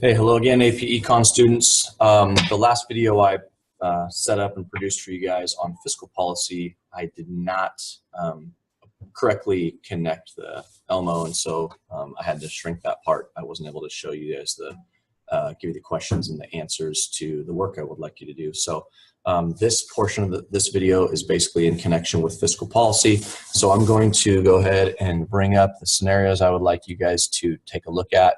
Hey, hello again, AP Econ students. The last video I set up and produced for you guys on fiscal policy, I did not correctly connect the Elmo, and so I had to shrink that part. I wasn't able to show you guys give you the questions and the answers to the work I would like you to do. So this portion of this video is basically in connection with fiscal policy. So I'm going to go ahead and bring up the scenarios I would like you guys to take a look at.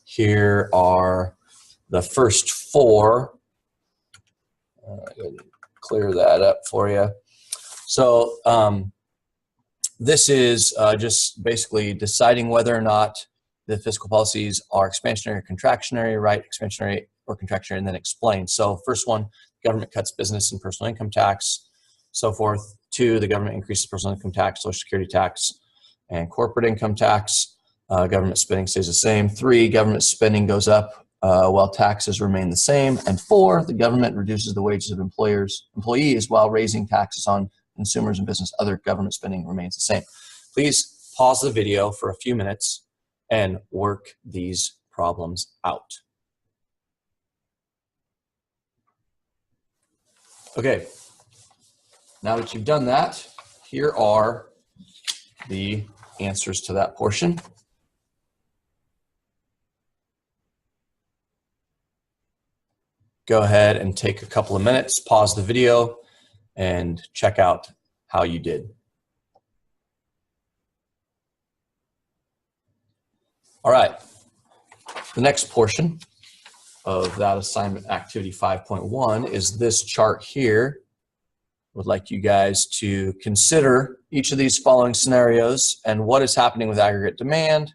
Here are the first four. Clear that up for you. So this is just basically deciding whether or not the fiscal policies are expansionary or contractionary, right? Expansionary or contractionary, and then explain. So first one, government cuts business and personal income tax, so forth. Two, the government increases personal income tax, social security tax, and corporate income tax. Government spending stays the same. Three, government spending goes up while taxes remain the same. And four, the government reduces the wages of employees while raising taxes on consumers and business. Other government spending remains the same. Please pause the video for a few minutes and work these problems out. Okay, now that you've done that, here are the answers to that portion. Go ahead and take a couple of minutes, pause the video, and check out how you did. All right, the next portion of that assignment activity 5.1 is this chart here. I would like you guys to consider each of these following scenarios and what is happening with aggregate demand,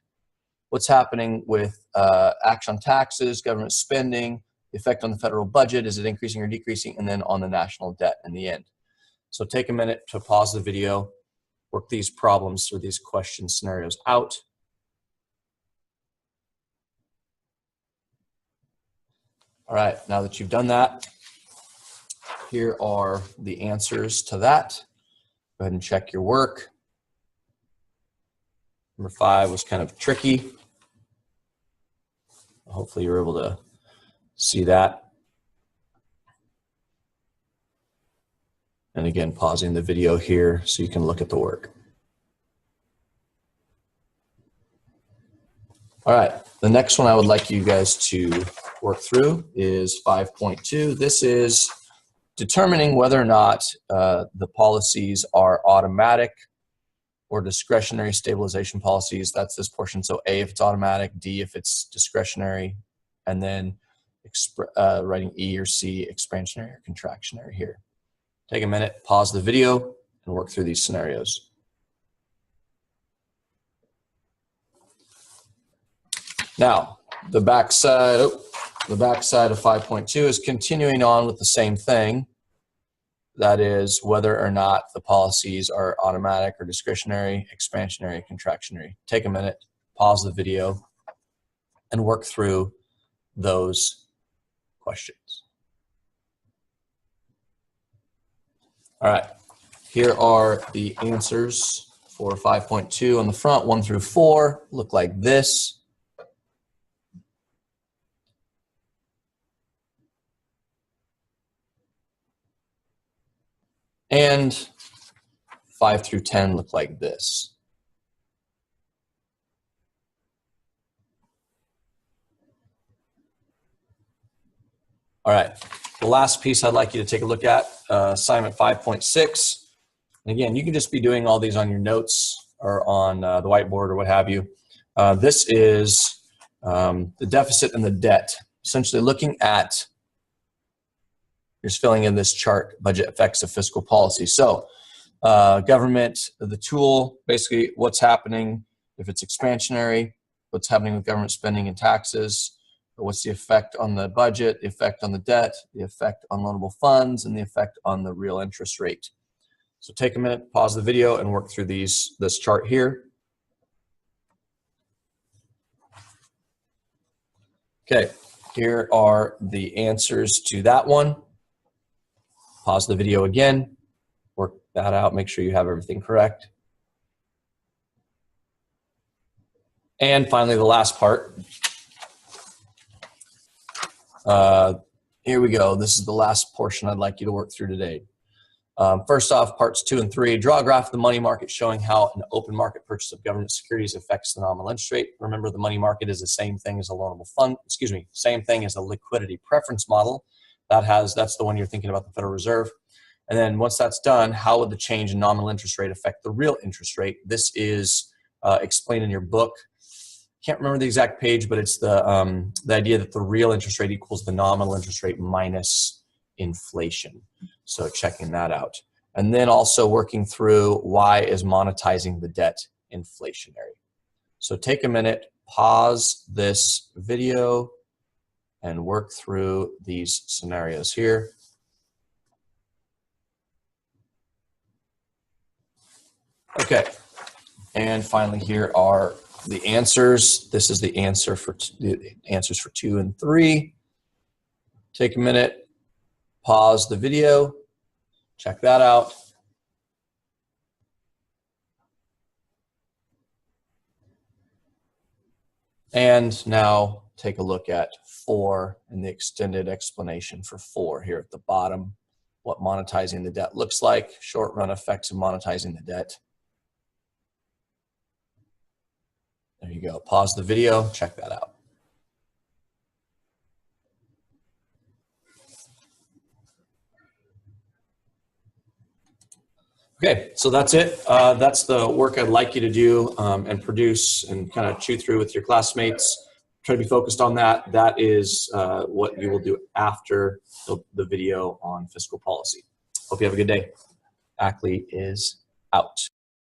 what's happening with action on taxes, government spending, the effect on the federal budget, is it increasing or decreasing, and then on the national debt in the end. So take a minute to pause the video, work these problems or these question scenarios out. All right, now that you've done that, here are the answers to that. Go ahead and check your work. Number 5 was kind of tricky. Hopefully you're able to see that. And again, pausing the video here so you can look at the work. All right, the next one I would like you guys to work through is 5.2. This is determining whether or not the policies are automatic or discretionary stabilization policies. That's this portion. So A if it's automatic, D if it's discretionary, and then writing E or C, expansionary or contractionary here. Take a minute, pause the video, and work through these scenarios. Now, the backside of 5.2 is continuing on with the same thing. That is whether or not the policies are automatic or discretionary, expansionary, contractionary. Take a minute, pause the video, and work through those questions. All right, here are the answers for 5.2 on the front. 1 through 4 look like this. And 5 through 10 look like this. All right, the last piece I'd like you to take a look at, assignment 5.6. And again, you can just be doing all these on your notes or on the whiteboard or what have you. This is the deficit and the debt, essentially looking at, just filling in this chart, budget effects of fiscal policy. So government, the tool, basically what's happening if it's expansionary, what's happening with government spending and taxes, what's the effect on the budget, the effect on the debt, the effect on loanable funds, and the effect on the real interest rate. So take a minute, pause the video, and work through this chart here. Okay, here are the answers to that one. Pause the video again, work that out, make sure you have everything correct. And finally, the last part, Here we go. This is the last portion I'd like you to work through today. First off, parts 2 and 3, draw a graph of the money market showing how an open market purchase of government securities affects the nominal interest rate. Remember, the money market is the same thing as a loanable fund, same thing as a liquidity preference model. That's the one you're thinking about, the Federal Reserve. And then once that's done, how would the change in nominal interest rate affect the real interest rate? This is explained in your book. Can't remember the exact page, but it's the idea that the real interest rate equals the nominal interest rate minus inflation. So checking that out. And then also working through why is monetizing the debt inflationary. So take a minute, pause this video, and work through these scenarios here. Okay, and finally here are the answers. This is the answers for 2 and 3. Take a minute, pause the video, check that out. And now take a look at 4 and the extended explanation for 4 here at the bottom. What monetizing the debt looks like, short run effects of monetizing the debt. There you go. Pause the video, check that out. Okay, so that's it. That's the work I'd like you to do and produce and kind of chew through with your classmates. Try to be focused on that. That is what you will do after the video on fiscal policy. Hope you have a good day. Ackley is out.